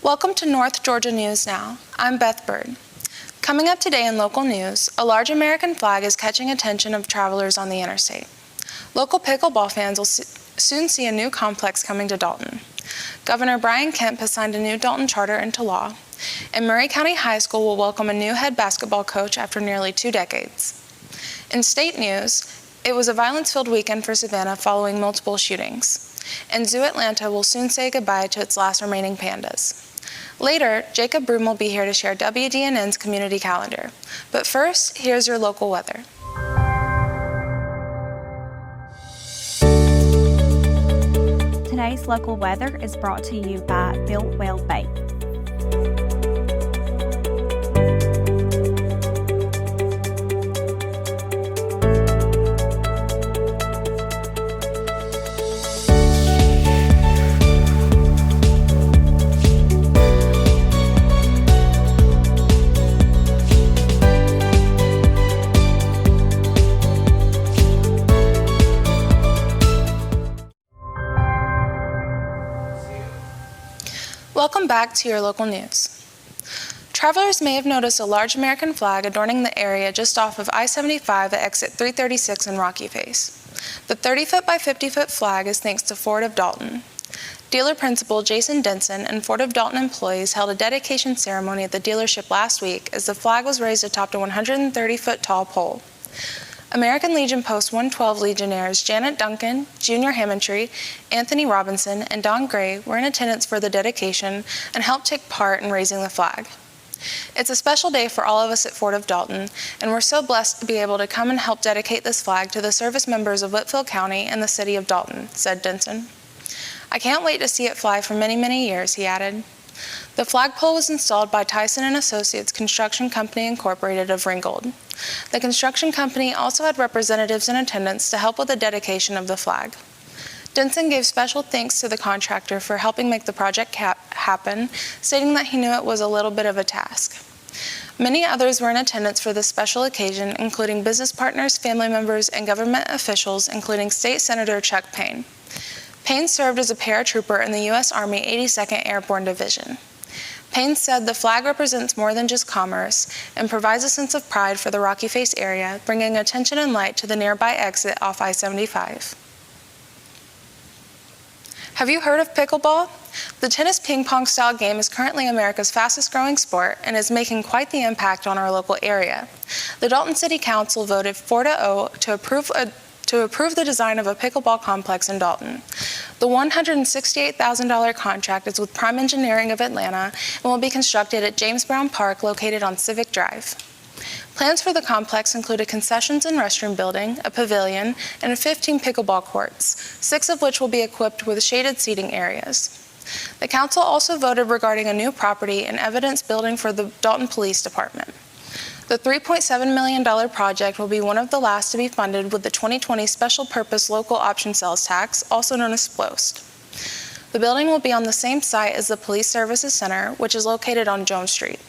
Welcome to North Georgia News Now. I'm Beth Bird. Coming up today in local news, a large American flag is catching attention of travelers on the interstate. Local pickleball fans will soon see a new complex coming to Dalton. Governor Brian Kemp has signed a new Dalton charter into law, and Murray County High School will welcome a new head basketball coach after nearly 2 decades. In state news, it was a violence-filled weekend for Savannah following multiple shootings, and Zoo Atlanta will soon say goodbye to its last remaining pandas. Later, Jacob Broom will be here to share WDNN's community calendar. But first, here's your local weather. Today's local weather is brought to you by Built Well Bait. Welcome back to your local news. Travelers may have noticed a large American flag adorning the area just off of I-75 at exit 336 in Rocky Face. The 30-foot by 50-foot flag is thanks to Ford of Dalton. Dealer principal Jason Denson and Ford of Dalton employees held a dedication ceremony at the dealership last week as the flag was raised atop a 130-foot tall pole. American Legion Post 112 Legionnaires Janet Duncan, Junior Hammondtree, Anthony Robinson, and Don Gray were in attendance for the dedication and helped take part in raising the flag. It's a special day for all of us at Ford of Dalton, and we're so blessed to be able to come and help dedicate this flag to the service members of Whitfield County and the city of Dalton, said Denson. I can't wait to see it fly for many, many years, he added. The flagpole was installed by Tyson & Associates Construction Company Incorporated of Ringgold. The construction company also had representatives in attendance to help with the dedication of the flag. Denson gave special thanks to the contractor for helping make the project happen, stating that he knew it was a little bit of a task. Many others were in attendance for this special occasion, including business partners, family members, and government officials, including State Senator Chuck Payne. Payne served as a paratrooper in the U.S. Army 82nd Airborne Division. Payne said the flag represents more than just commerce and provides a sense of pride for the Rocky Face area, bringing attention and light to the nearby exit off I-75. Have you heard of pickleball? The tennis ping-pong style game is currently America's fastest growing sport and is making quite the impact on our local area. The Dalton City Council voted 4-0 to approve the design of a pickleball complex in Dalton. The $168,000 contract is with Prime Engineering of Atlanta and will be constructed at James Brown Park located on Civic Drive. Plans for the complex include a concessions and restroom building, a pavilion, and 15 pickleball courts, 6 of which will be equipped with shaded seating areas. The council also voted regarding a new property and evidence building for the Dalton Police Department. The $3.7 million project will be one of the last to be funded with the 2020 Special Purpose Local Option Sales Tax, also known as SPLOST. The building will be on the same site as the Police Services Center, which is located on Jones Street.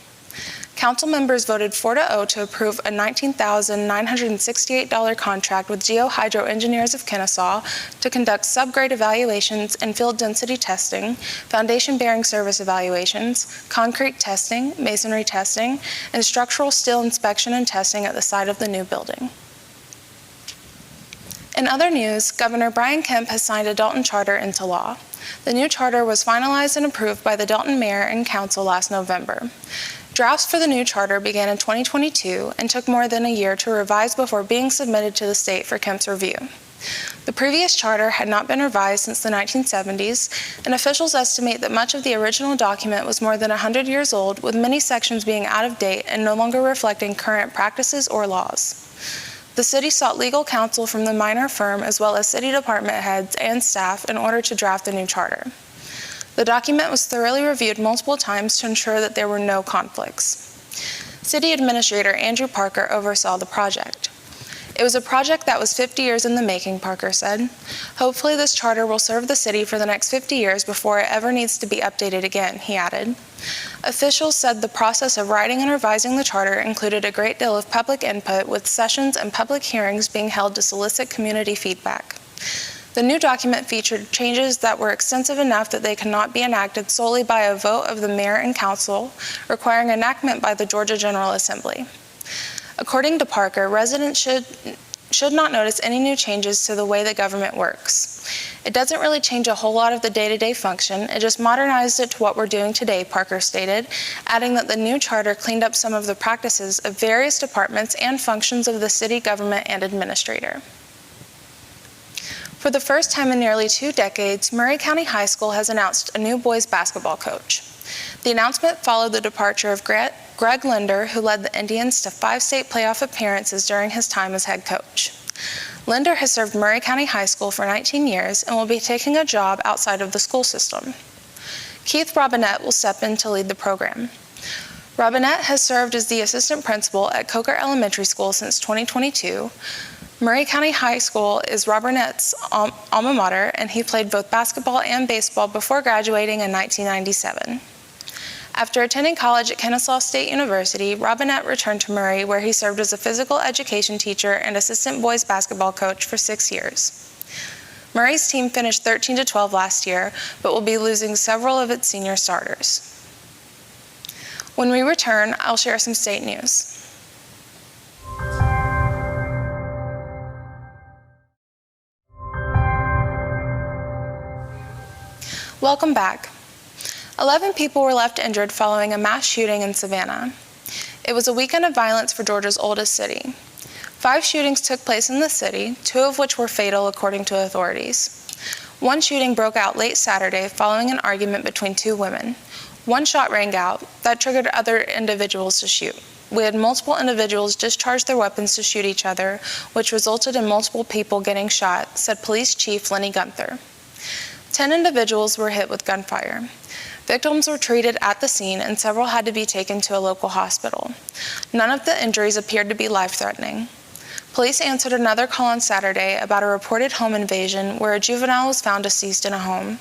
Council members voted 4-0 to approve a $19,968 contract with Geohydro Engineers of Kennesaw to conduct subgrade evaluations and field density testing, foundation bearing service evaluations, concrete testing, masonry testing, and structural steel inspection and testing at the site of the new building. In other news, Governor Brian Kemp has signed a Dalton charter into law. The new charter was finalized and approved by the Dalton Mayor and Council last November. Drafts for the new charter began in 2022 and took more than a year to revise before being submitted to the state for Kemp's review. The previous charter had not been revised since the 1970s, and officials estimate that much of the original document was more than 100 years old, with many sections being out of date and no longer reflecting current practices or laws. The city sought legal counsel from the minor firm as well as city department heads and staff in order to draft the new charter. The document was thoroughly reviewed multiple times to ensure that there were no conflicts. City Administrator Andrew Parker oversaw the project. It was a project that was 50 years in the making, Parker said. Hopefully this charter will serve the city for the next 50 years before it ever needs to be updated again, he added. Officials said the process of writing and revising the charter included a great deal of public input, with sessions and public hearings being held to solicit community feedback. The new document featured changes that were extensive enough that they could not be enacted solely by a vote of the mayor and council, requiring enactment by the Georgia General Assembly. According to Parker, residents should not notice any new changes to the way the government works. It doesn't really change a whole lot of the day-to-day function, it just modernized it to what we're doing today, Parker stated, adding that the new charter cleaned up some of the practices of various departments and functions of the city government and administrator. For the first time in nearly 2 decades, Murray County High School has announced a new boys basketball coach. The announcement followed the departure of Greg Linder, who led the Indians to 5 state playoff appearances during his time as head coach. Linder has served Murray County High School for 19 years and will be taking a job outside of the school system. Keith Robinette will step in to lead the program. Robinette has served as the assistant principal at Coker Elementary School since 2022. Murray County High School is Robinette's alma mater, and he played both basketball and baseball before graduating in 1997. After attending college at Kennesaw State University, Robinette returned to Murray, where he served as a physical education teacher and assistant boys basketball coach for 6 years. Murray's team finished 13-12 last year, but will be losing several of its senior starters. When we return, I'll share some state news. Welcome back. 11 people were left injured following a mass shooting in Savannah. It was a weekend of violence for Georgia's oldest city. 5 shootings took place in the city, 2 of which were fatal according to authorities. One shooting broke out late Saturday following an argument between 2 women. One shot rang out that triggered other individuals to shoot. We had multiple individuals discharge their weapons to shoot each other, which resulted in multiple people getting shot, said Police Chief Lenny Gunther. 10 individuals were hit with gunfire. Victims were treated at the scene and several had to be taken to a local hospital. None of the injuries appeared to be life-threatening. Police answered another call on Saturday about a reported home invasion where a juvenile was found deceased in a home.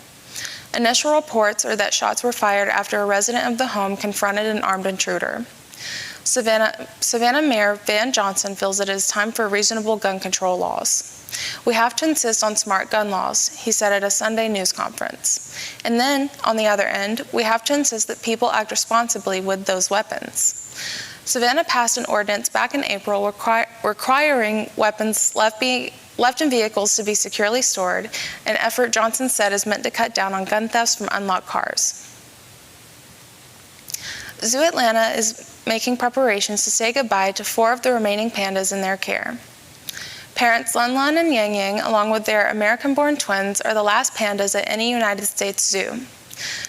Initial reports are that shots were fired after a resident of the home confronted an armed intruder. Savannah Mayor Van Johnson feels it is time for reasonable gun control laws. We have to insist on smart gun laws, he said at a Sunday news conference. And then, on the other end, we have to insist that people act responsibly with those weapons. Savannah passed an ordinance back in April requiring weapons left in vehicles to be securely stored, an effort Johnson said is meant to cut down on gun thefts from unlocked cars. Zoo Atlanta is making preparations to say goodbye to 4 of the remaining pandas in their care. Parents Lun Lun and Yang Yang, along with their American-born twins, are the last pandas at any United States zoo.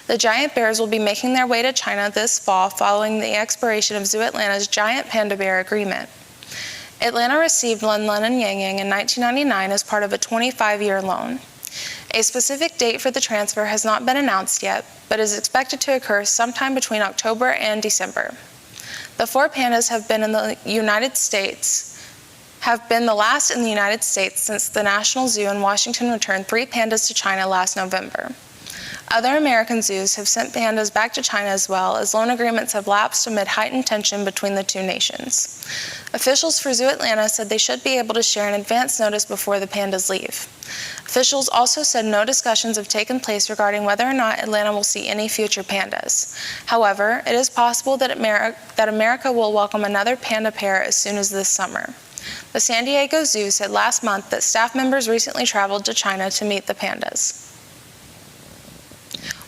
The giant bears will be making their way to China this fall following the expiration of Zoo Atlanta's giant panda bear agreement. Atlanta received Lun Lun and Yang Yang in 1999 as part of a 25-year loan. A specific date for the transfer has not been announced yet, but is expected to occur sometime between October and December. The 4 pandas have been the last in the United States since the National Zoo in Washington returned 3 pandas to China last November. Other American zoos have sent pandas back to China as well, as loan agreements have lapsed amid heightened tension between the 2 nations. Officials for Zoo Atlanta said they should be able to share an advance notice before the pandas leave. Officials also said no discussions have taken place regarding whether or not Atlanta will see any future pandas. However, it is possible that America will welcome another panda pair as soon as this summer. The San Diego Zoo said last month that staff members recently traveled to China to meet the pandas.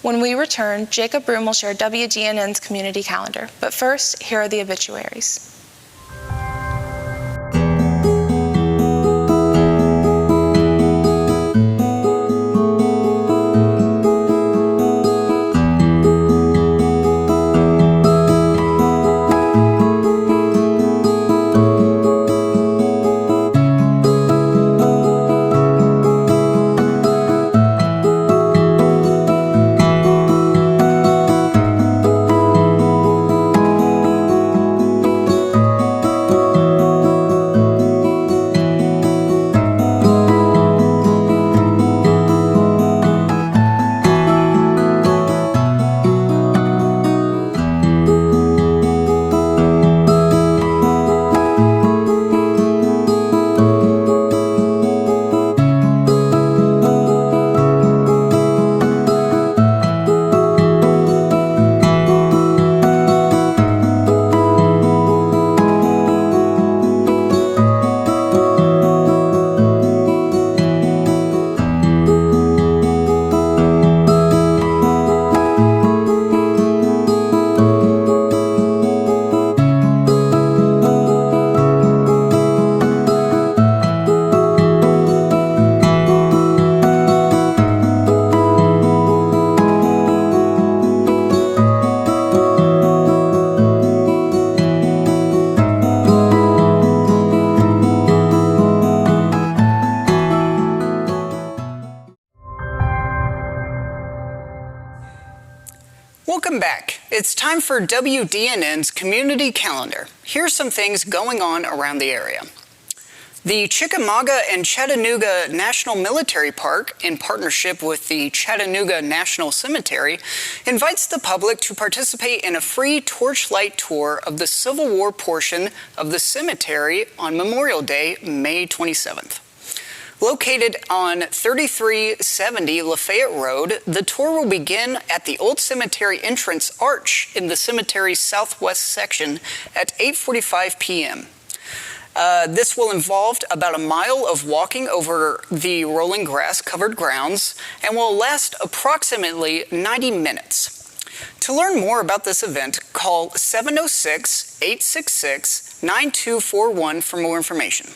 When we return, Jacob Broom will share WGNN's community calendar. But first, here are the obituaries. Welcome back. It's time for WDNN's Community Calendar. Here's some things going on around the area. The Chickamauga and Chattanooga National Military Park, in partnership with the Chattanooga National Cemetery, invites the public to participate in a free torchlight tour of the Civil War portion of the cemetery on Memorial Day, May 27th. Located on 3370 Lafayette Road, the tour will begin at the Old Cemetery entrance arch in the cemetery's southwest section at 8:45 p.m. This will involve about a mile of walking over the rolling grass-covered grounds and will last approximately 90 minutes. To learn more about this event, call 706-866-9241 for more information.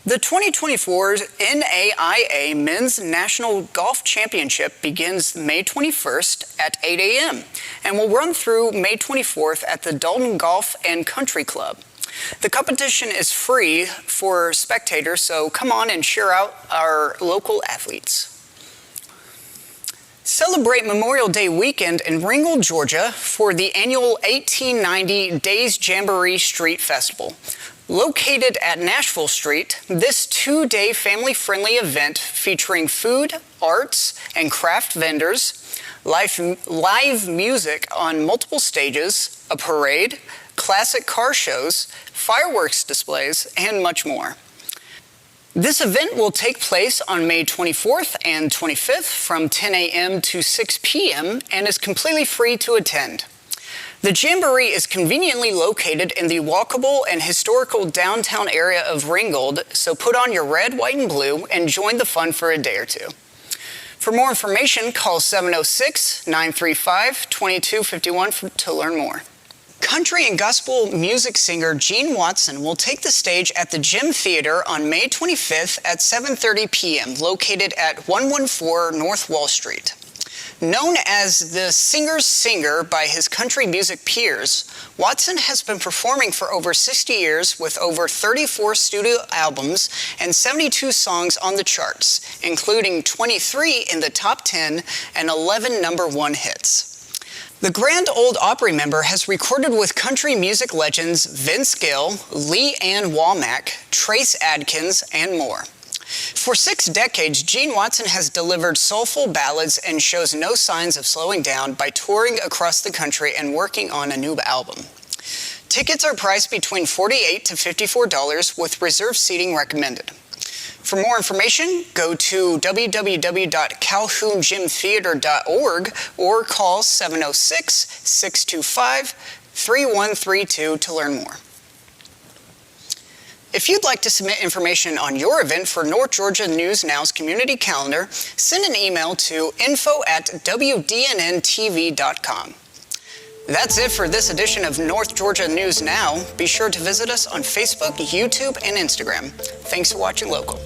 The 2024 NAIA Men's National Golf Championship begins May 21st at 8 a.m. and will run through May 24th at the Dalton Golf and Country Club. The competition is free for spectators, so come on and cheer out our local athletes. Celebrate Memorial Day weekend in Ringgold, Georgia for the annual 1890 Days Jamboree Street Festival. Located at Nashville Street, this two-day family-friendly event featuring food, arts, and craft vendors, live music on multiple stages, a parade, classic car shows, fireworks displays, and much more. This event will take place on May 24th and 25th from 10 a.m. to 6 p.m. and is completely free to attend. The Jamboree is conveniently located in the walkable and historical downtown area of Ringgold, so put on your red, white, and blue and join the fun for a day or two. For more information, call 706-935-2251 to learn more. Country and gospel music singer Gene Watson will take the stage at the Gym Theater on May 25th at 7:30 p.m., located at 114 North Wall Street. Known as the Singer's Singer by his country music peers, Watson has been performing for over 60 years with over 34 studio albums and 72 songs on the charts, including 23 in the top 10 and 11 number one hits. The Grand Ole Opry member has recorded with country music legends Vince Gill, Lee Ann Womack, Trace Adkins, and more. For 6 decades, Gene Watson has delivered soulful ballads and shows no signs of slowing down by touring across the country and working on a new album. Tickets are priced between $48 to $54 with reserved seating recommended. For more information, go to www.calhoungymtheater.org or call 706-625-3132 to learn more. If you'd like to submit information on your event for North Georgia News Now's community calendar, send an email to info@wdnntv.com. That's it for this edition of North Georgia News Now. Be sure to visit us on Facebook, YouTube, and Instagram. Thanks for watching Local.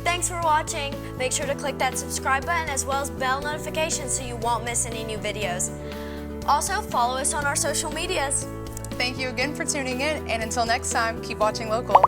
Thanks for watching. Make sure to click that subscribe button as well as bell notifications so you won't miss any new videos. Also, follow us on our social medias. Thank you again for tuning in, and until next time, keep watching Local.